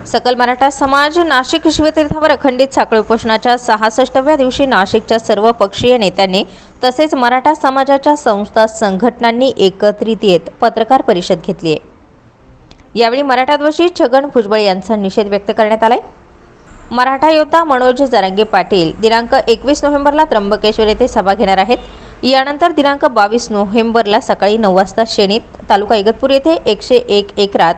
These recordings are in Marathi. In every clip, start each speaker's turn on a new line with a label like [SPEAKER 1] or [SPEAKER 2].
[SPEAKER 1] सकल मराठा समाज नाशिक शिवतीर्थावर अखंडित साखळी उपोषणाच्या 66व्या दिवशी नाशिकच्या सर्व पक्षीय नेत्यांनी तसेच मराठा समाजाच्या संस्था संघटनांनी एकत्रित येत पत्रकार परिषद घेतली आहे। यावेळी मराठाध्वजी छगन भुजबळ यांचा निषेध व्यक्त करण्यात आलाय। मराठा योद्धा मनोज जरांगे पाटील दिनांक 21 नोव्हेंबरला त्र्यंबकेश्वर येथे सभा घेणार आहेत। यानंतर दिनांक 22 नोव्हेंबरला सकाळी 9 वाजता शेणीत तालुका इगतपुरी येथे 101 एकरात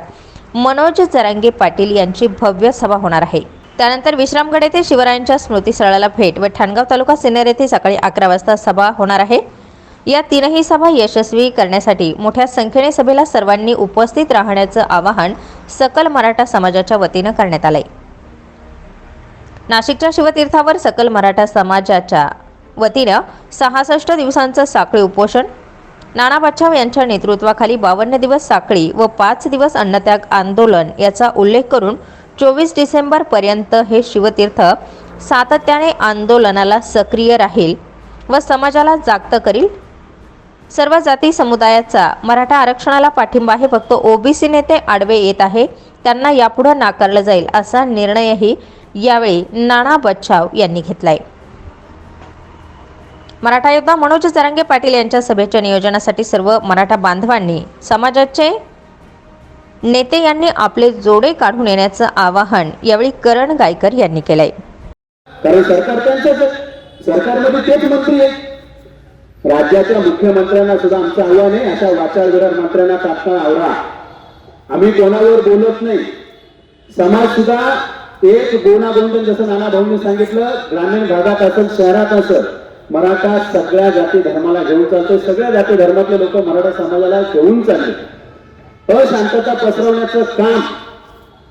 [SPEAKER 1] मनोज जरांगे पाटील यांची भव्य सभा होणार आहे। त्यानंतर विश्रामगड येथे शिवरायांच्या स्मृतीस्थळाला भेट व ठाणगाव तालुका सिन्नर येथे सकाळी 11 वाजता सभा होणार आहे। या तीनही सभा यशस्वी करण्यासाठी मोठ्या संख्येने सभेला सर्वांनी उपस्थित राहण्याचं आवाहन सकल मराठा समाजाच्या वतीनं करण्यात आलंय। नाशिकच्या शिवतीर्थावर सकल मराठा समाजाच्या वतीनं 66 दिवसांचं साखळी उपोषण, नाना बच्छाव यांच्या नेतृत्वाखाली 52 दिवस साखळी व 5 दिवस अन्नत्याग आंदोलन याचा उल्लेख करून 24 डिसेंबर पर्यंत हे शिवतीर्थ सातत्याने आंदोलनाला सक्रिय राहील व समाजाला जागतं करील। सर्व जाती समुदायाचा मराठा आरक्षणाला पाठिंबा आहे, फक्त ओबीसी नेते आडवे येत आहे त्यांना यापुढे नाकारलं जाईल असा निर्णयही यावेळी नाना बच्छाव यांनी घेतलाय। मराठा योद्धा मनोज जरांगे पाटील यांच्या सभेच्या नियोजनासाठी सर्व मराठा बांधवांनी समाजाचे नेते यांनी आपले जोडे काढून येण्याचं आवाहन यावेळी करण गायकर यांनी केलंय।
[SPEAKER 2] कारण सरकार त्यांचंच आहे, सरकारमध्ये तेच मंत्री आहेत। राज्याच्या मुख्यमंत्र्यांना सुद्धा आमचं आव्हान आहे, अशा वाचाळ विराट मंत्र्यांना तात्काळ आवरा। आम्ही कोणावर बोलत नाही, समाज सुद्धा एक गोंधळ, जसं नाना भाऊंनी सांगितलं, ग्रामीण भागात असेल शहरात असेल, मराठा सगळ्या जाती धर्माला घेऊन चालतो। सगळ्या जाती धर्मातले लोक मराठा समाजाला घेऊन चालले। अशांतता पसरवण्याचं काम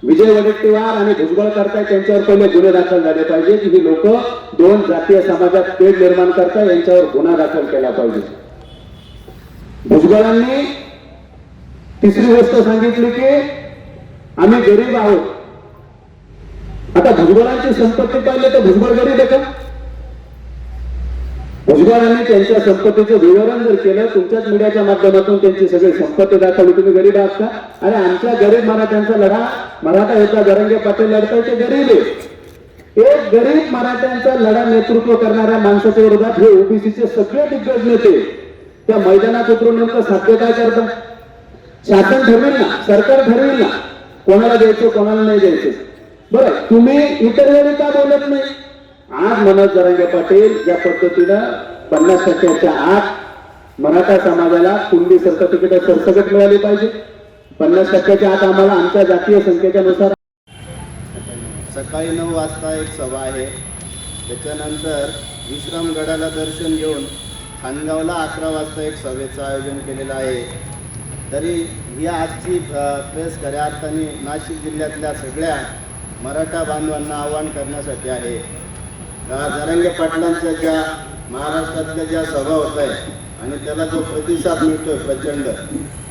[SPEAKER 2] विजय वडेट्टीवार आणि भुजबळ करताय, त्यांच्यावर पहिले गुन्हे दाखल झाले पाहिजे। ही लोक दोन जातीय समाजात तेढ निर्माण करताय, यांच्यावर गुन्हा दाखल केला पाहिजे। भुजबळांनी तिसरी गोष्ट सांगितली की आम्ही गरीब आहोत। आता भुजबळांची संपत्ती पाहिली तर भुजबळ गरीब आहे का? भुजबळांनी त्यांच्या संपत्तीचं विवरण जर केलं, तुमच्याच मीडियाच्या माध्यमातून त्यांची सगळी संपत्ती दाखवली, तुम्ही गरीब आहात का? अरे आमच्या गरीब मराठ्यांचा लढा मराठा योद्धा जरांगे पाटील लढताय, ते गरीब आहे। एक गरीब मराठ्यांचा लढा नेतृत्व करणाऱ्या माणसाच्या विरोधात हे ओबीसीचे सगळे दिग्गज नेते त्या मैदानात उतरून नेमकं साध्य काय करतात? शासन ठरवेल ना, सरकार ठरवेल ना कोणाला द्यायचं कोणाला नाही द्यायचं। बरं, तुम्ही इतर वेळी का बोलत नाही? आज मनोज जरांगे पाटील ज्या पद्धतीनं 50% आत मराठा समाजाला कुंडी सर्टिफिकेट सरसकट मिळाली पाहिजे, 50% आत आम्हाला आमच्या जातीय संख्येच्या नुसार
[SPEAKER 3] सकाळी 9 वाजता एक सभा आहे। त्याच्यानंतर विश्रामगडाला दर्शन घेऊन खानगावला 11 वाजता एक सभेचं आयोजन केलेलं आहे। तरी ही आजची प्रेस खऱ्या अर्थाने नाशिक जिल्ह्यातल्या सगळ्या मराठा बांधवांना आवाहन करण्यासाठी आहे। जरांगे पाटलांच्या ज्या महाराष्ट्रातल्या ज्या सभा होत आहे आणि त्याला जो प्रतिसाद मिळतोय प्रचंड,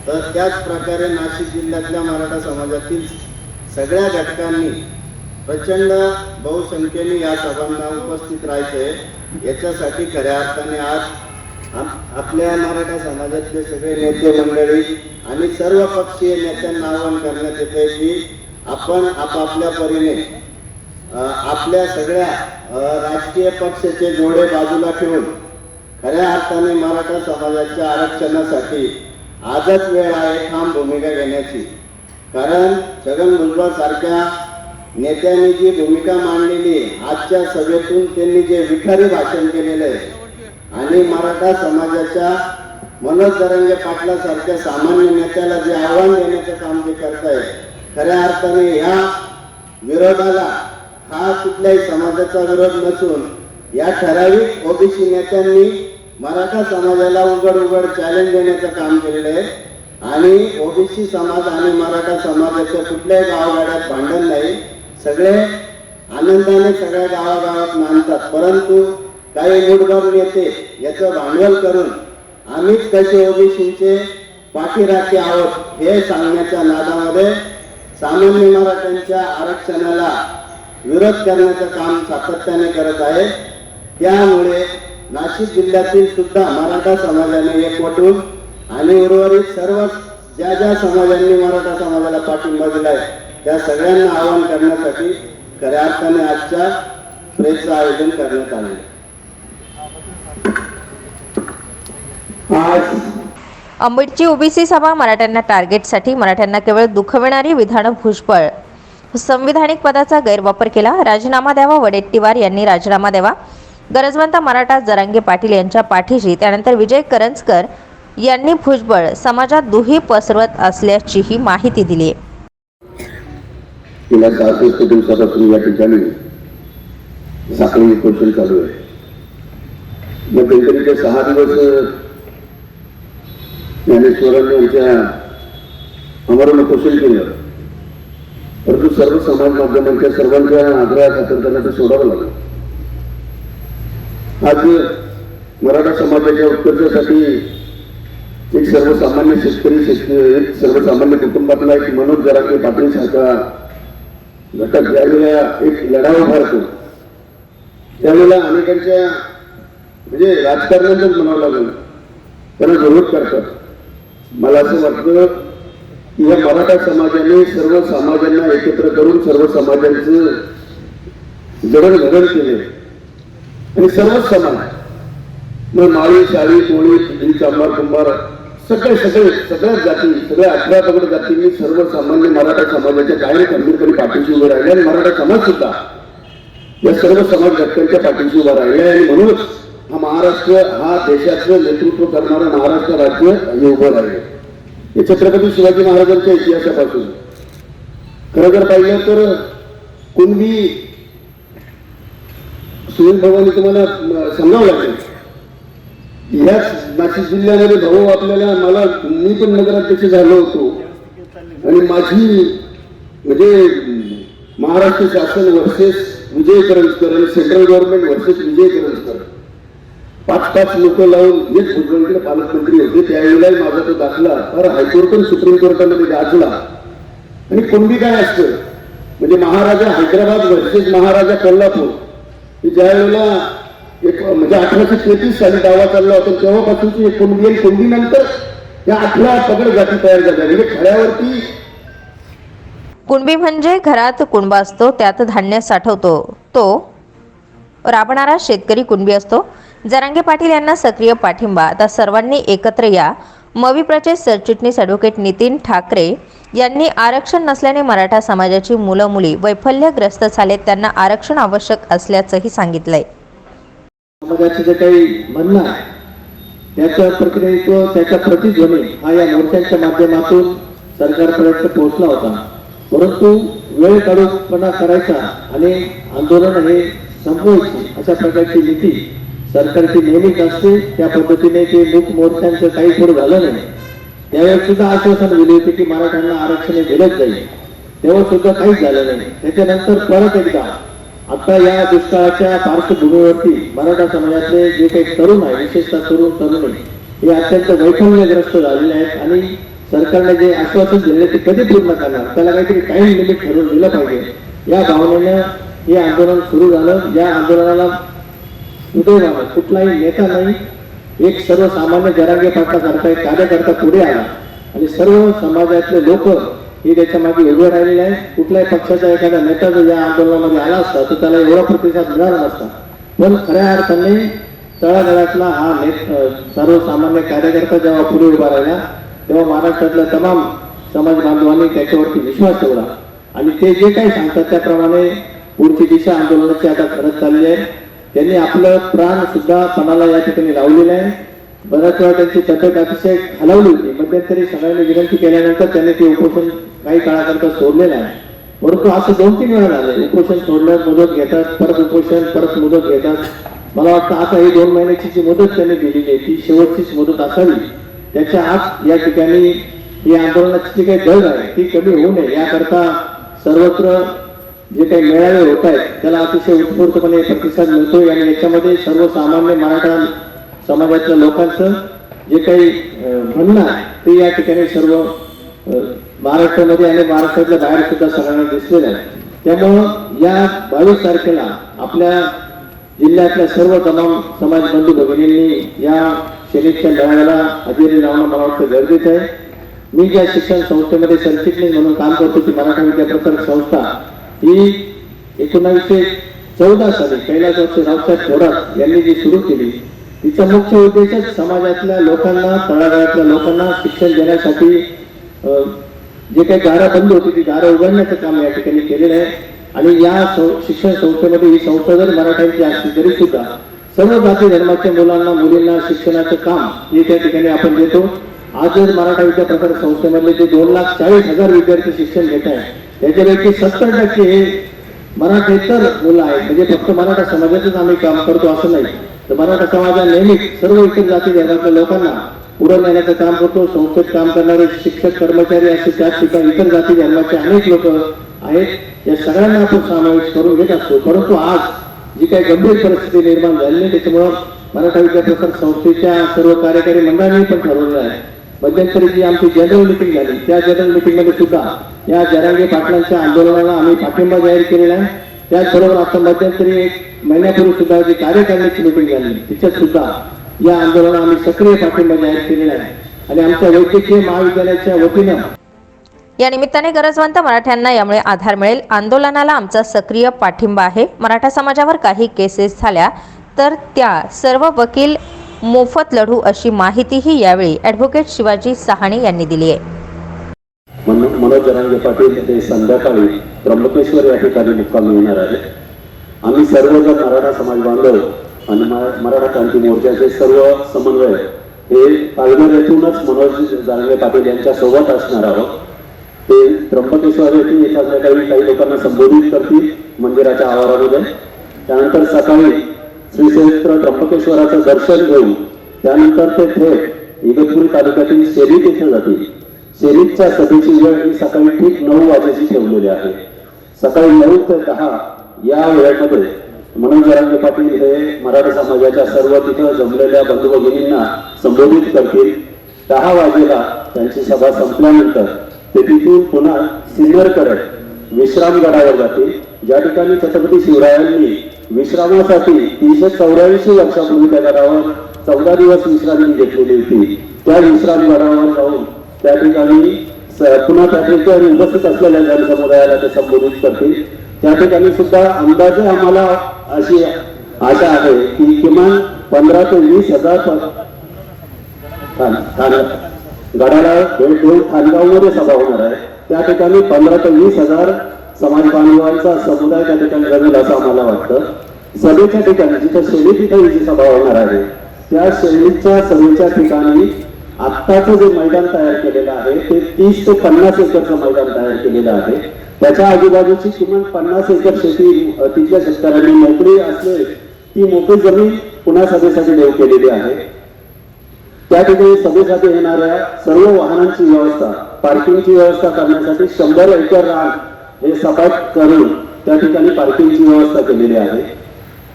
[SPEAKER 3] तर त्याच प्रकारे नाशिक जिल्ह्यातल्या मराठा समाजातील सगळ्या घटकांनी प्रचंड बहुसंख्येने या सभांना उपस्थित राहायचे। याच्यासाठी खऱ्या अर्थाने आज आपल्या मराठा समाजातले सगळे नेते मंडळी आणि सर्व पक्षीय नेत्यांना आवाहन करण्यात येते की आपण आपापल्या परीने आपल्या सगळ्या राजकीय पक्षाचे जोडे बाजूला ठेवून खऱ्या अर्थाने मराठा समाजाच्या आरक्षणासाठी आजच वेळ आहे ठाम भूमिका घेण्याची। कारण छगन भुजबळ सारख्या नेत्यांनी जी भूमिका मांडलेली, आजच्या सभेतून त्यांनी जे विखारी भाषण केलेलं आहे आणि मराठा समाजाच्या मनोज जरांगे पाटलासारख्या सामान्य नेत्याला जे आव्हान देण्याचं काम ते करताय, खऱ्या अर्थाने ह्या विरोधाला हा कुठल्याही समाजाचा विरोध नसून या ठराविक ओबीसी नेत्यांनी मराठा समाजाला उघड चॅलेंज देण्याचं काम केलेलं आहे। आणि ओबीसी समाज आणि मराठा समाजाच्या कुठल्याही गावागाड्यात भांडण नाही, सगळे आनंदाने सगळ्या गावागावात मानतात। परंतु काही मूठभर नेते याचं भांडवल करून आम्हीच कसे ओबीसीचे पाठीराखे आहोत हे सांगण्याच्या नादामध्ये सामान्य मराठ्यांच्या आरक्षणाला विरोध करण्याचं काम सातत्याने करत आहे। त्यामुळे नाशिक जिल्ह्यातील सुद्धा मराठा समाजाने एकवटून आणि उर्वरित सर्व ज्या ज्या समाजांनी मराठा समाजाला पाठिंबा दिलाय त्या सगळ्यांना आवाहन करण्यासाठी खऱ्या अर्थाने आजच्या प्रेसचं आयोजन करण्यात आले.
[SPEAKER 2] आज
[SPEAKER 1] अंबडची ओबीसी सभा मराठ्यांना टार्गेटसाठी मराठ्यांना केवळ दुखविणारी विधानं भुजबळ संविधानिक पदाचा गैरवापर केला, राजीनामा द्यावा, वडेट्टीवार यांनी राजीनामा द्यावा, गरजवंत मराठा जरांगे पाटील यांच्या पाठीशी. त्यानंतर विजय करंजकर यांनी भुजबळ समाजात दुही पसरवत असल्याचीही माहिती दिली.
[SPEAKER 2] गेल्या 66 दिवसापासून या ठिकाणी साखळी उपोषण चालू आहे. मध्यंतरीचे 6 दिवस ज्ञानेश्वरांनी यांच्या आमरण उपोषण केलं, परंतु सर्व समाज माध्यमांच्या सर्वांच्या आग्रहाखातर त्यांना ते सोडावं लागलं. आज मराठा समाजाच्या उत्कर्षासाठी एक सर्वसामान्य शेतकरी एक सर्वसामान्य कुटुंबातला एक मनोज जरांगे पाटील सारखा घटक ज्यावेळेला एक लढा उभारतो त्यावेळेला अनेकांच्या म्हणजे राजकारण्यांनाच म्हणावं लागेल त्यांना विरोध करतात. मला असं वाटतं की या मराठा समाजाने सर्व समाजांना एकत्र करून सर्व समाजांचं जडणघडण केले आणि सर्वच समाज मग माळी शाळी कोळी भिल्ली चांभार कुंभार सगळ्याच जाती सगळ्या 18 पगड जातींनी सर्वसामान्य मराठा समाजाच्या कायम खंबीरपणे पाठीशी उभे राहिले आणि मराठा समाज सुद्धा या सर्व समाज घटकांच्या पाठीशी उभा राहिला आणि म्हणूनच हा महाराष्ट्र हा देशाचं नेतृत्व करणारं महाराष्ट्र राज्य हे उभं राहिले. हे छत्रपती शिवाजी महाराजांच्या इतिहासापासून खरं जर पाहिलं तर कुणबी सुनील भवानी तुम्हाला सांगावं लागेल. ह्याच नाशिक जिल्ह्यामध्ये भाऊ आपल्याला मी पण नगराध्यक्ष झालो होतो आणि माझी म्हणजे महाराष्ट्र शासन वर्सेस विजय करंजकर आणि सेंट्रल गव्हर्नमेंट वर्सेस विजय करंजकर 5 लोक लावून हेच भुजबळकडे पालकमंत्री होते. त्यावेळेला माझा तो दाखला तर हायकोर्ट आणि सुप्रीम कोर्टामध्ये गाजला. आणि कुणबी काय असतं म्हणजे महाराजा हैदराबाद वर्सेस महाराजा कोल्हापूर ही ज्या वेळेला एक म्हणजे 1833 साली दावा चालला होता तेव्हापासूनची एक कुणबी आणि कुणबी नंतर या 18 पगड जाती तयार झाल्या. म्हणजे खऱ्यावरती
[SPEAKER 1] कुणबी म्हणजे घरात कुणबा असतो, त्यात धान्य साठवतो, तो राबणारा शेतकरी कुणबी असतो. जरांगे पाटील यांना सक्रिय पाठिंबा. आता सर्वांनी एकत्र या. मविप्रचे सरचिटणीस ॲडव्होकेट नितीन ठाकरे यांनी आरक्षण नसल्याने मराठा समाजाची मुलं मुली वैफल्यग्रस्त झालेत, त्यांना आरक्षण आवश्यक असल्याचंही सांगितलंय.
[SPEAKER 2] समाजाचं जे काही म्हणणं आहे त्याचं प्रतिनिधित्व त्याच्या प्रतिध्वनी हा या मोर्चांच्या माध्यमातून सरकारपर्यंत पोहोचला होता. परंतु वेळ काढूपणा करायचा आणि आंदोलन हे संपवायची अशा प्रकारची नीती सरकारची नेहमीच असते. त्या पद्धतीने ते मूक मोर्चांचं काही पुढे झालं नाही. त्यावेळेस सुद्धा आश्वासन दिले होते की मराठ्यांना आरक्षण दिलंच जाईल, तेव्हा सुद्धा काहीच झालं नाही. त्याच्यानंतर परत एकदा आता या दुष्काळाच्या पार्श्वभूमीवरती मराठा समाजातले जे काही तरुण आहे विशेषतः तरुणी हे अत्यंत वैफल्यग्रस्त झालेले आहेत आणि सरकारने जे आश्वासन दिले ते कधी पूर्ण करणार, त्याला काहीतरी टाइम लिमिट ठरवून दिलं पाहिजे. या भावनेनं हे आंदोलन सुरू झालं. या आंदोलनाला सुदैवानं कुठलाही नेता नाही, एक सर्वसामान्य जरांगे पाटलासारखा एक कार्यकर्ता पुढे आला आणि सर्व समाजातले लोक हे त्याच्या मागे उभे राहिलेले आहेत. कुठल्याही पक्षाचा एखादा नेता जर या आंदोलनामध्ये आला असता तर त्याला एवढा प्रतिसाद मिळाला नसता. पण खऱ्या अर्थाने तळागाळातला हा सर्वसामान्य कार्यकर्ता जेव्हा पुढे उभा राहिला तेव्हा महाराष्ट्रातल्या तमाम समाज बांधवांनी त्याच्यावरती विश्वास ठेवला आणि ते जे काही सांगतात त्याप्रमाणे पुढची दिशा आंदोलनाची आता करत चालली आहे. त्यांनी आपलं प्राण सुद्धा पणाला या ठिकाणी लावलेलं आहे. बऱ्याच वेळा त्यांची तब्येत अतिशय हलवली होती. मध्यंतरी सगळ्यांनी विनंती केल्यानंतर त्यांनी ते उपोषण काही काळाकरता सोडलेलं आहे. परंतु असं 2-3 वेळा झालं उपोषण सोडलं, मुदत घेतात, परत उपोषण, परत मुदत घेतात. मला वाटतं आता ही 2 महिन्याची जी मुदत त्यांनी दिलेली आहे ती शेवटचीच मुदत असावी. त्याच्या आत या ठिकाणी ही आंदोलनाची जी काही दर आहे ती कमी होऊ नये याकरता सर्वत्र जे काही मेळावे होत आहेत त्याला अतिशय उत्स्फूर्तपणे प्रतिसाद मिळतोय आणि याच्यामध्ये सर्वसामान्य मराठा समाजातल्या लोकांचं जे काही म्हणणं आहे ते या ठिकाणी सर्व महाराष्ट्रामध्ये आणि महाराष्ट्रातल्या बाहेर सुद्धा सगळ्यांना दिसलेलं आहे. त्यामुळं या 22 तारखेला आपल्या जिल्ह्यातल्या सर्व तमाम समाज बंधू भगिनींनी या शनीच्या मेळाव्याला हजेरी लावणं मला वाटतं गरजेचं आहे. मी ज्या शिक्षण संस्थेमध्ये सरचिटणीस म्हणून काम करतो ती मराठा विद्याप्रसारक संस्था ही 1914 साली कैलासवासी रावसाहेब थोरात यांनी जी सुरू केली तिचा मुख्य उद्देशच समाजातल्या लोकांना, तळागाळातल्या लोकांना शिक्षण देण्यासाठी जे काही दारं बंद होती ती दारं उघडण्याचं काम या ठिकाणी केलेलं आहे. आणि या शिक्षण संस्थेमध्ये ही संस्था जर मराठ्यांची असली तरी सुद्धा सर्व जाती धर्माच्या मुलांना, मुलींना शिक्षणाचं काम हे त्या ठिकाणी आपण देतो. आज जर मराठा विद्याप्रसारक संस्थेमधले जे 2,40,000 विद्यार्थी शिक्षण घेत आहेत त्याच्यापैकी 70% हे मराठेतर मुलं आहेत. म्हणजे फक्त मराठा समाजाचंच आम्ही काम करतो असं नाही, तर मराठा समाज नेहमीच सर्व इतर जाती धर्मातल्या लोकांना पुढे नेण्याचं काम करतो. संस्थेत काम करणारे शिक्षक, कर्मचारी असे त्याच ठिकाणी इतर जाती धर्माचे अनेक लोक आहेत, या सगळ्यांना आपण समावेश करून घेत असतो. परंतु आज जी काही गंभीर परिस्थिती निर्माण झाली आहे त्याच्यामुळं मराठा विद्याप्रसारक संस्थेच्या सर्व कार्यकारी मंडळांनी पण ठरवलं आहे. मध्यंतरी जी आमची जनरल मिटिंग झाली त्या जनरल मिटिंगमध्ये सुद्धा या जरांगे पाटलांच्या आंदोलनाला आम्ही पाठिंबा जाहीर केलेला आहे. त्याचबरोबर आता मध्यंतरी 1 महिन्यापूर्वी सुद्धा जी कार्यकारिणीची मिटिंग झाली तिच्यात सुद्धा या आंदोलनाला आम्ही सक्रिय पाठिंबा जाहीर केलेला आहे. आणि आमच्या वैद्यकीय महाविद्यालयाच्या वतीनं
[SPEAKER 1] या निमित्ताने गरजवंत मराठ्यांना यामुळे आधार मिळेल. आंदोलनाला आमचा सक्रिय पाठिंबा आहे. मराठा समाजावर काही केसेस झाल्या तर त्या सर्व वकील मोफत लढू अशी माहितीही यावेळी ॲडव्होकेट शिवाजी सहाणे यांनी दिली आहे.
[SPEAKER 2] मनोज जरांगे पाटील ते संध्याकाळी त्र्यंबकेश्वर या ठिकाणी मुक्कामी येणार आहे. आम्ही सर्वजण मराठा समाज बांधव आणि मराठा क्रांती मोर्चाचे सर्व समन्वय हे पालघर येथूनच मनोज जरांगे पाटील यांच्या सोबत असणार आहोत. ते त्र्यंबकेश्वर येथे एका संध्याकाळी काही लोकांना संबोधित करतील मंदिराच्या आवारामध्ये. त्यानंतर सकाळी श्री क्षेत्र त्र्यंबकेश्वराचं दर्शन घेऊन त्यानंतर ते थेट इगतपुरी तालुक्यातील शेरीत येथे जातील. शेरीतच्या सभेची वेळ ही सकाळी ठीक 9 वाजेची ठेवलेली आहे. सकाळी 9 ते 10 या वेळेमध्ये मनोज जरांगे पाटील हे मराठा समाजाच्या सर्व तिथं जमलेल्या बंधू भगिनींना संबोधित करतील. 10 वाजेला त्यांची सभा संपल्यानंतर ते तिथून पुन्हा सिन्नरकडे विश्रामगडावर जातील, ज्या ठिकाणी छत्रपती शिवरायांनी विश्रामासाठी 384 वर्षापूर्वी त्या गडावर 14 दिवस विश्रांती घेतलेली होती. त्या विश्रामगडावर जाऊन त्या ठिकाणी पुन्हा त्या ठिकाणी उपस्थित असलेल्या जनसमुदायाला ते संबोधित करतील. त्या ठिकाणी सुद्धा अंदाजे आम्हाला अशी आशा आहे की किमान 15 ते 20 हजार गडाला भेट देऊन खानगावमध्ये सभा होणार आहे. त्या ठिकाणी 15 ते 20 हजार समाज बांधवांचा समुदाय त्या ठिकाणी जमेल असं आम्हाला वाटतं. सभेच्या ठिकाणी जिथे शेरी तिथे ही सभा होणार आहे त्या शेरीच्या सभेच्या ठिकाणी आत्ताचं जे मैदान तयार केलेलं आहे ते 30 ते 50 एकरचं मैदान तयार केलेलं आहे. त्याच्या आजूबाजूची किमान 50 एकर शेती तिथल्या शेतकऱ्यांनी मोकळी असले ती मोकळी जमीन पुन्हा सभेसाठी देऊ केलेली आहे. त्या ठिकाणी सभेसाठी येणाऱ्या सर्व वाहनांची व्यवस्था, पार्किंगची व्यवस्था करण्यासाठी 100 एकर रान हे सपाट करून त्या ठिकाणी पार्किंगची व्यवस्था केलेली आहे.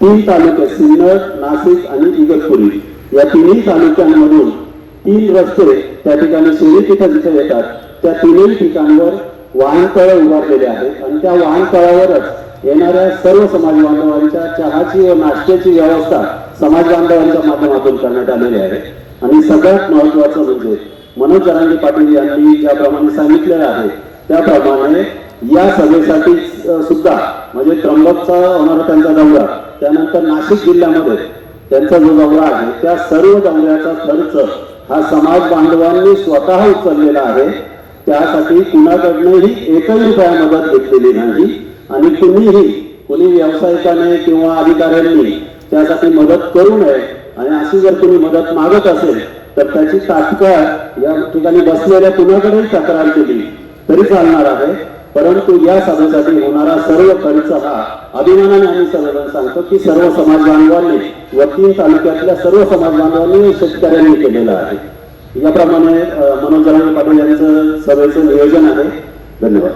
[SPEAKER 2] 3 तालुके सिन्नर, नाशिक आणि इगतपुरी या तिन्ही तालुक्यांमधून 3 रस्ते त्या ठिकाणी शेरी तिथं जिथे येतात त्या तिन्ही ठिकाणावर वाहनतळ उभारलेले आहेत. आणि त्या वाहनतळावरच येणाऱ्या सर्व समाज बांधवांच्या चहाची व नाश्त्याची व्यवस्था समाज बांधवांच्या माध्यमातून करण्यात आलेली आहे. आणि सगळ्यात महत्वाचं म्हणजे मनोज जरांगे पाटील यांनी ज्याप्रमाणे सांगितलेलं आहे त्याप्रमाणे या सभेसाठी सुद्धा म्हणजे त्र्यंबकचा होणारा त्यांचा दौरा, त्यानंतर नाशिक जिल्ह्यामध्ये त्यांचा जो दौरा आहे त्या सर्व दौऱ्याचा खर्च हा समाज बांधवांनी स्वतः उचललेला आहे. त्यासाठी कुणाकडनंही एकही रुपया मदत घेतलेली नाही आणि कुणी व्यावसायिकाने किंवा अधिकाऱ्यांनी त्यासाठी मदत करू नये. आणि अशी जर तुम्ही मदत मागत असेल तर त्याची तात्काळ या ठिकाणी बसलेल्या कुणाकडेही तक्रार केली तरी चालणार आहे. परंतु या सभेसाठी होणारा सर्व खर्च हा अभिमानाने आम्ही सर्वजण सांगतो की सर्व समाज बांधवांनी व 3 तालुक्यातल्या सर्व समाज बांधवांनी शेतकऱ्यांनी केलेला आहे. याप्रमाणे मनोज जरांगे पाटील यांचं सभेचं नियोजन आहे. धन्यवाद.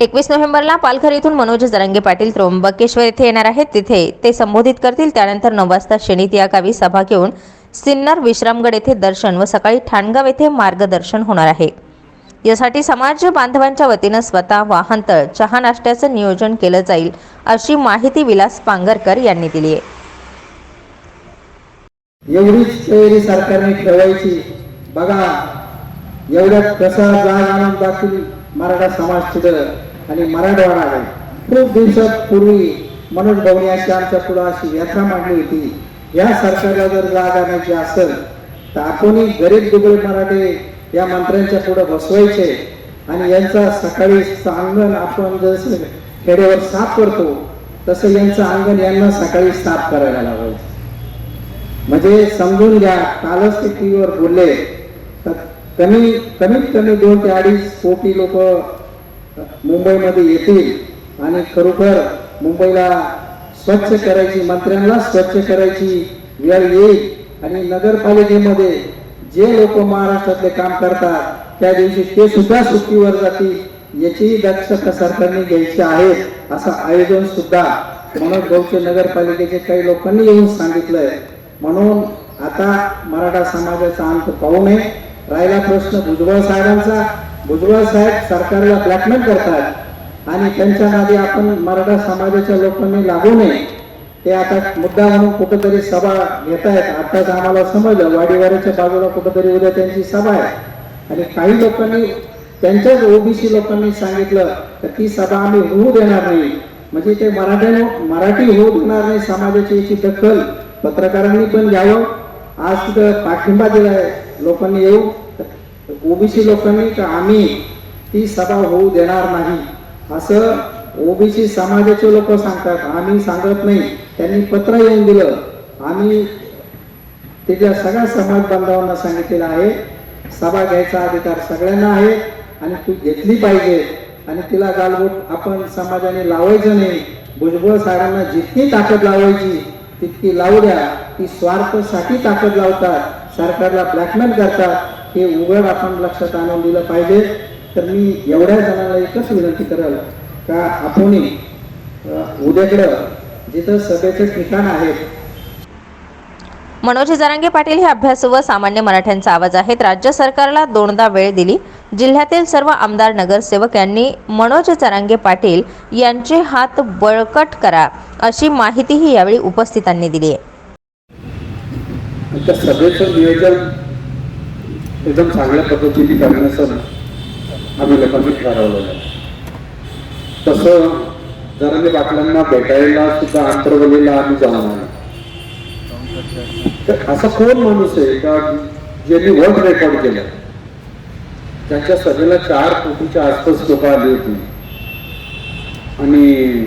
[SPEAKER 1] 21 नोव्हेंबरला पालघर येथून मनोज जरांगे पाटील त्र्यंबकेश्वर येथे येणार आहेत. तिथे ते संबोधित करतील. त्यानंतर 9 वाजता शनीत या गावी सभा घेऊन सिन्नर विश्रामगड येथे दर्शन व सकाळी ठाणगाव येथे मार्गदर्शन होणार आहे. यासाठी समाज बांधवांच्या वतीनं स्वतः वाहनतळ, चहा नाश्त्याचं नियोजन केलं जाईल अशी माहिती विलास पांगरकर यांनी दिली आहे.
[SPEAKER 4] एवढीच तयारी सरकारने ठेवायची. बघा एवढ्यात कसा जाग आणून दाखवली मराठा समाज तिथं आणि मराठवाडा आहे. खूप दिवसापूर्वी मनोज भाऊनी अशी आमच्या पुढे अशी व्यथा मांडली होती, या सरकारला जर जाग आणायची असेल तर आपणही गरीब दुबळे मराठे या मंत्र्यांच्या पुढे बसवायचे आणि यांचा सकाळी अंगण आपण जसं खेड्यावर साफ करतो तसं यांचं अंगण यांना सकाळी साफ करायला लावायचं. म्हणजे समजून घ्या, कालच ते टीव्हीवर बोलले तर कमीत कमी 2 ते 2.5 कोटी लोक मुंबईमध्ये येतील आणि खरोखर मुंबईला स्वच्छ करायची, मंत्र्यांना स्वच्छ करायची वेळ येईल आणि नगरपालिकेमध्ये जे लोक महाराष्ट्रातले काम करतात त्या दिवशी ते सुद्धा सुट्टीवर जातील याची दक्षता सरकारने घ्यायची आहे. असं आयोजन सुद्धा मनोज भाऊचे नगरपालिकेचे काही लोकांनी येऊन सांगितलंय. म्हणून आता मराठा समाजाचा अंत पाहू नये. राहिला प्रश्न भुजबळ साहेबांचा. भुजबळ साहेब सरकारला ब्लॅकमेल करतात आणि त्यांच्या नादी आपण मराठा समाजाच्या लोकांनी लागू नये. ते आता मुद्दा म्हणून कुठेतरी सभा घेत आहेत. आताच आम्हाला समजलं वाडीवाऱ्याच्या बाजूला कुठेतरी उद्या त्यांची सभा आहे आणि काही लोकांनी त्यांच्याच ओबीसी लोकांनी सांगितलं तर ती सभा आम्ही होऊ देणार नाही. म्हणजे ते मराठी होऊ देणार नाही समाजाची याची दखल पत्रकारांनी पण घ्यावं. आज तिथं पाठिंबा दिलाय लोकांनी येऊ ओबीसी लोकांनी का आम्ही ती सभा होऊ देणार नाही असं ओबीसी समाजाचे लोक सांगतात. आम्ही सांगत नाही. त्यांनी पत्र येऊन दिलं. आम्ही त्याच्या सगळ्या समाज बांधवांना सांगितलेलं आहे सभा घ्यायचा अधिकार सगळ्यांना आहे आणि ती घेतली पाहिजे आणि तिला गालबोट आपण समाजाने लावायचं नाही. भुजबळ साहेबांना जितकी ताकद लावायची तितकी लावू द्या. ती स्वार्थासाठी ताकद लावतात, सरकारला ब्लॅकमेल करतात. हे उघड आपण लक्षात आणून दिलं पाहिजे. तर मी एवढ्या जणांना एकच विनंती करेल का आपण उद्याकडं जिथं सभेचे ठिकाण आहे.
[SPEAKER 1] मनोज जरांगे पाटील हे अभ्यासू व सामान्य मराठ्यांचा आवाज आहेत. राज्य सरकारला 2दा वेळ दिली. जिल्ह्यातील सर्व आमदार नगरसेवक यांनी मनोज जरांगे पाटील यांचे हात बळकट करा अशी माहितीही यावेळी उपस्थितांनी दिली आहे.
[SPEAKER 2] त्या सभेचं नियोजन एकदम चांगल्या पद्धतीने करण्याचं आम्ही लोकांनी ठरवलं. तसं जरांगे पाटलांना भेटायला सुद्धा आंतरवलीला आम्ही जाऊन आलो. तर असा कोण माणूस आहे का ज्यांनी वर्ल्ड रेकॉर्ड केलं. त्यांच्या सभेला 4 कोटीच्या आसपास लोक आली होती आणि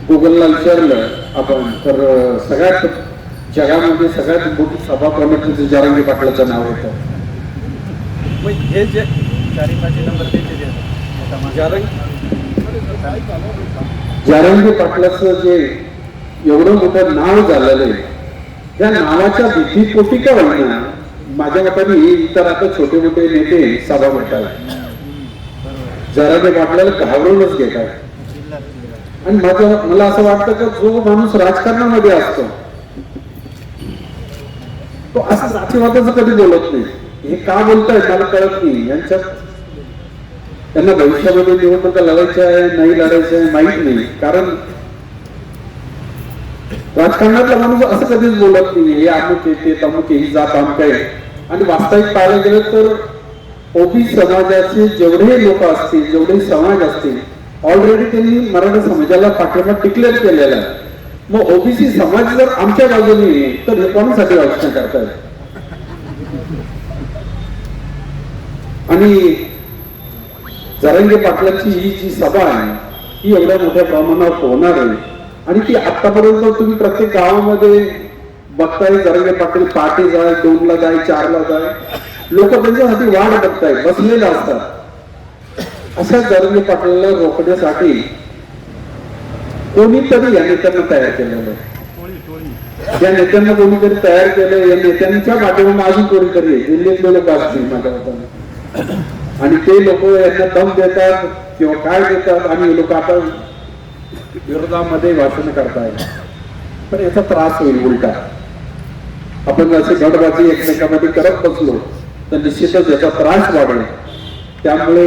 [SPEAKER 2] गुगलला विचारलं आपण तर सगळ्यात जगामध्ये सगळ्यात मोठी सभा कमिटीचं जरांगे पाटलाचं नाव होतं.
[SPEAKER 5] हे जे 4-5 नंबर
[SPEAKER 2] जरांगे पाटलाचं जे एवढं मोठं नाव झालेलं आहे त्या नावाच्या भीतीपोटी का होईना माझ्या मताने इतर आता छोटे मोठे नेते सभा म्हणतात जरांगे पाटलाला घाबरूनच घेतात. आणि मला असं वाटतं की जो माणूस राजकारणामध्ये असतो तो असं जातीवादाचं कधी बोलत नाही. हे का बोलतायत मला कळत नाही. त्यांना भविष्यामध्ये निवडणुका लढायच्या आहे नाही लढायच्या आहे माहित नाही. कारण राजकारणातला माणूस असं कधीच बोलत नाही हे अमुक ते तमुक ही जात अमुक आहे. आणि वास्तविक पाहायला गेलं तर ओबीसी समाजाचे जेवढे लोक असतील जेवढे समाज असतील ऑलरेडी त्यांनी मराठा समाजाला पाठिंबा डिक्लेअर केलेला आहे. मग ओबीसी समाज जर आमच्या बाजूने येईल तर हे कोणासाठी वाचना करतात. आणि जरांगे पाटलांची ही जी सभा आहे ही एवढ्या मोठ्या प्रमाणावर होणार आहे आणि ती आतापर्यंत तुम्ही प्रत्येक गावामध्ये बघताय. जरांगे पाटील पहाटे जाय 2ला जाय 4ला जाय लोक त्यांच्यासाठी वाट बघताय बसलेले असतात. अशा जरांगे पाटलाला रोखण्यासाठी कोणीतरी या नेत्यांना तयार केलेलं आहे. या नेत्यांना कोणीतरी तयार केलं. या नेत्यांच्या पाठीमागे अजून कोणीतरी आहे दिल्लीतले लोक असतील माझ्या मताने आणि ते लोक यांना दम देतात किंवा काय देतात आणि लोक आता विरोधामध्ये भाषण करतायत. पण याचा त्रास होईल उलटा. आपण जसे गटबाजी एकमेकांमध्ये करत बसलो तर निश्चितच याचा त्रास वाढेल. त्यामुळे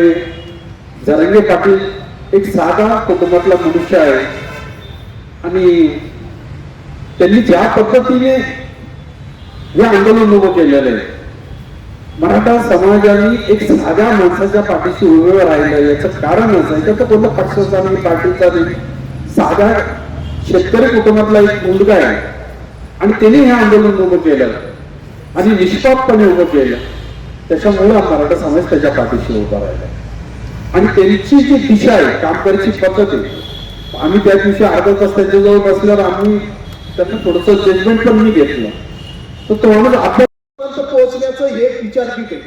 [SPEAKER 2] जरांगे पाटील एक साधा कुटुंबातला मनुष्य आहे आणि त्यांनी ज्या पद्धतीने हे आंदोलन उभं केलेलं आहे मराठा समाजाने एक साध्या माणसाच्या पाठीशी उभं राहिलं. याचं कारण असं आहे तर कोणत्या पक्षाचा नाही, पार्टीचा नाही, साध्या शेतकरी कुटुंबातला एक मुलगा आहे आणि त्यांनी हे आंदोलन उभं केलं आणि निष्पापपणे उभं केलं. त्याच्यामुळे मराठा समाज त्याच्या पाठीशी उभा राहिला आणि त्यांची जी दिशा आहे, काम करायची पद्धत आहे. आम्ही त्या दिवशी अर्धा तास त्यांच्याजवळ बसल्यावर आम्ही त्यांना थोडंसं जजमेंट पण मी घेतलं. तर तो माणूस आपल्यापर्यंत पोहोचण्याचं हे विचारपीठ आहे.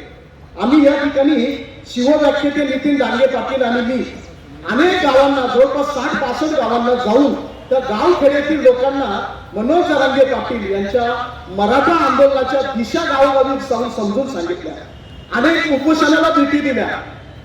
[SPEAKER 2] आम्ही या ठिकाणी शिवव्याख्याते नितीन डांगे पाटील आणि मी अनेक गावांना, जवळपास 60-65 गावांना जाऊन त्या गावखेड्यातील लोकांना मनोज जरांगे पाटील यांच्या मराठा आंदोलनाच्या दिशा गावोगावी जाऊन समजून सांगितल्या. अनेक उपोषणाला भेटी दिल्या.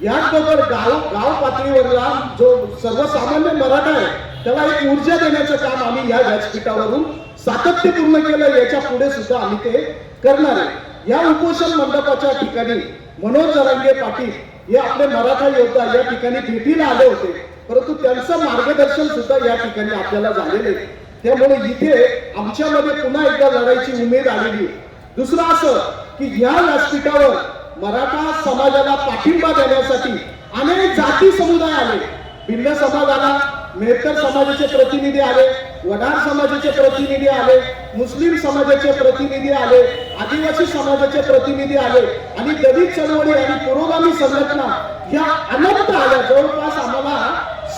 [SPEAKER 2] याचबरोबर गाव पातळीवरला जो सर्वसामान्य मराठा आहे त्याला एक ऊर्जा देण्याचं काम आम्ही या व्यासपीठावरून सातत्यपूर्ण केलं. याच्या पुढे सुद्धा आम्ही ते करणार आहे. या उपोषण मंडपाच्या ठिकाणी मनोज जरांगे पाटील हे आपले मराठा योद्धा या ठिकाणी भेटीला आले होते, परंतु त्यांचं मार्गदर्शन सुद्धा या ठिकाणी आपल्याला झालेलं आहे. त्यामुळे इथे आमच्यामध्ये पुन्हा एकदा लढाईची उमेद आलेली. दुसरं असं की या व्यासपीठावर मराठा समाजाला पाठिंबा देण्यासाठी अनेक जाती समुदाय आले. भिल्ल समाज आला, मेहतर समाजाचे प्रतिनिधी आले, वडार समाजाचे प्रतिनिधी आले, मुस्लिम समाजाचे प्रतिनिधी आले, आदिवासी समाजाचे प्रतिनिधी आले आणि दलित चळवळी आणि पुरोगामी संघटना या अनंत आल्या. जवळपास आम्हाला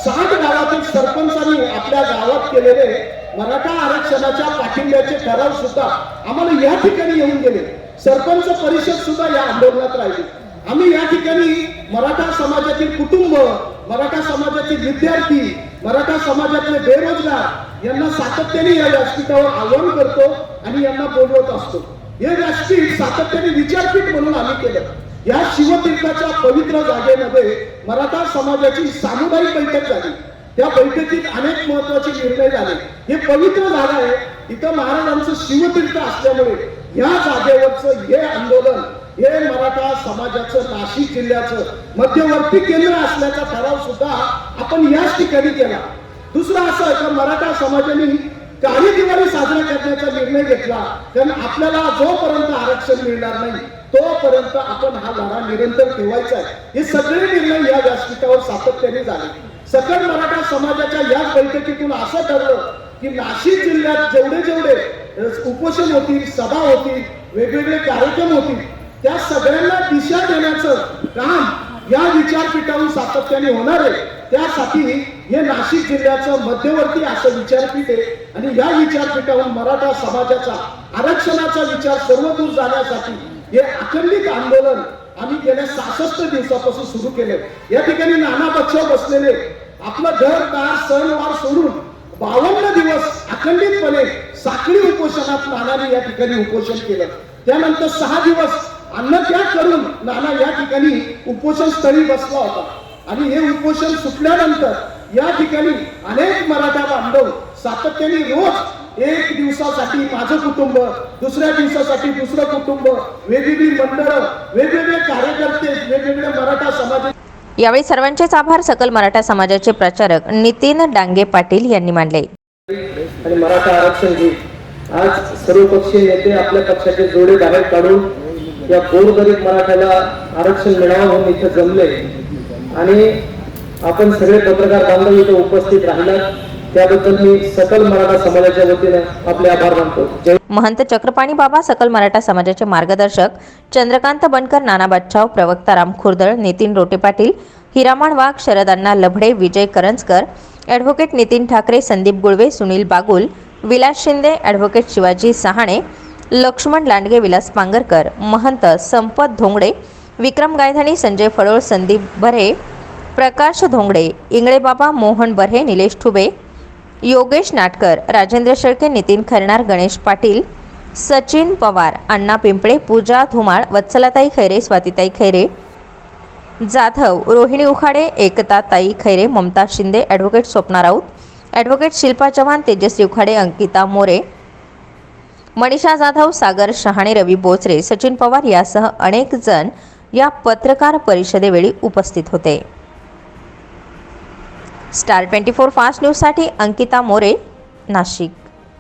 [SPEAKER 2] 60 गावातील सरपंचांनी आपल्या गावात केलेले मराठा आरक्षणाच्या पाठिंब्याचे ठराव सुद्धा आम्हाला या ठिकाणी येऊन गेले. सरपंच परिषद सुद्धा या आंदोलनात राहिली. आम्ही या ठिकाणी मराठा समाजातील कुटुंब, मराठा समाजातील विद्यार्थी, मराठा समाजातले बेरोजगार यांना सातत्याने या व्यासपीठावर आवाहन करतो आणि यांना बोलवत असतो. हे व्यासपीठ सातत्याने विचारपीठ म्हणून आम्ही केलं. या शिवतीर्थाच्या पवित्र जागेमध्ये मराठा समाजाची सामुदायिक बैठक झाली. त्या बैठकीत अनेक महत्वाचे निर्णय झाले. हे पवित्र जागा आहे, इथं महाराजांचं शिवतीर्थ असल्यामुळे या जागेवरचं हे आंदोलन हे मराठा समाजाचं नाशिक जिल्ह्याचं मध्यवर्ती केंद्र असल्याचा ठराव सुद्धा आपण याच ठिकाणी केला. दुसरं असं की मराठा समाजाने काळी दिवाळी साजरा करण्याचा निर्णय घेतला, कारण आपल्याला जोपर्यंत आरक्षण मिळणार नाही तोपर्यंत आपण हा लढा निरंतर ठेवायचा आहे. हे सगळे निर्णय या व्यासपीठावर सातत्याने झाले. सकल मराठा समाजाच्या या बैठकीतून असं ठरलं की नाशिक जिल्ह्यात जेवढे उपोषण होतील, सभा होतील, वेगवेगळे कार्यक्रम होतील, त्या सगळ्यांना दिशा देण्याचं काम या विचारपीठावरून सातत्याने होणार आहे. त्यासाठी हे नाशिक जिल्ह्याचं मध्यवर्ती असं विचारपीठ आहे आणि या विचारपीठावरून मराठा समाजाचा आरक्षणाचा विचार सर्वदूर जाण्यासाठी हे अखंडित आंदोलन आम्ही गेल्या 66 दिवसापासून सुरू केले. या ठिकाणी नाना बच्चाव बसलेले आपलं घरदार सणवार सोडून 52 दिवस अखंडितपणे साखळी उपोषणात नानाने या ठिकाणी उपोषण केलं. त्यानंतर 6 दिवस अन्नत्याग करून नाना या ठिकाणी उपोषण स्थळी बसला होता आणि हे उपोषण सुटल्यानंतर या ठिकाणी अनेक मराठा बांधव सातत्याने रोज एक दिवसासाठी माझं कुटुंब, दुसऱ्या दिवसासाठी दुसरं कुटुंब, वेगवेगळी मंडळं, वेगवेगळे कार्यकर्ते, वेगवेगळे मराठा समाज.
[SPEAKER 1] यावेळी सर्वांचेच आभार सकल मराठा समाजाचे प्रचारक नितीन डांगे पाटील यांनी मानले.
[SPEAKER 2] आणि मराठा आरक्षण घेऊन आज सर्वपक्षीय नेते आपल्या पक्षाचे जोडे बाहेर काढून या गोरगरीब मराठ्याला आरक्षण मिळावं म्हणून इथे जमले आणि आपण सगळे पत्रकार बांधव इथे उपस्थित राहिलात त्याबद्दल मी सकल मराठा समाजाच्या वतीने आपले आभार मानतो.
[SPEAKER 1] महंत चक्रपाणी बाबा, सकल मराठा समाजाचे मार्गदर्शक चंद्रकांत बनकर, नाना बच्चाव, प्रवक्ता राम खुर्दळ, नितीन रोटे पाटील, हिरामण वाघ, शरद अण्णा लभडे, विजय करंजकर, ॲडव्होकेट नितीन ठाकरे, संदीप गुळवे, सुनील बागुल, विलास शिंदे, ॲडव्होकेट शिवाजी सहाणे, लक्ष्मण लांडगे, विलास पांगरकर, महंत संपत धोंगडे, विक्रम गायधानी, संजय फडोळ, संदीप बर्हे, प्रकाश धोंगडे, इंगळे बाबा, मोहन बर्हे, निलेश ठुबे, योगेश नाटकर, राजेंद्र शेळके, नितीन खैरनार, गणेश पाटील, सचिन पवार, अण्णा पिंपळे, पूजा धुमाळ, वत्सलाताई खैरे, स्वातीताई खैरे, जाधव, रोहिणी उखाडे, एकताताई खैरे, ममता शिंदे, ॲडव्होकेट स्वप्ना राऊत, ॲडव्होकेट शिल्पा चव्हाण, तेजस्वी उखाडे, अंकिता मोरे, मनीषा जाधव, सागर शहाणे, रवी बोचरे, सचिन पवार यासह अनेक जण या पत्रकार परिषदेवेळी उपस्थित होते. स्टार 24 फास्ट न्यूजसाठी अंकिता मोरे, नाशिक.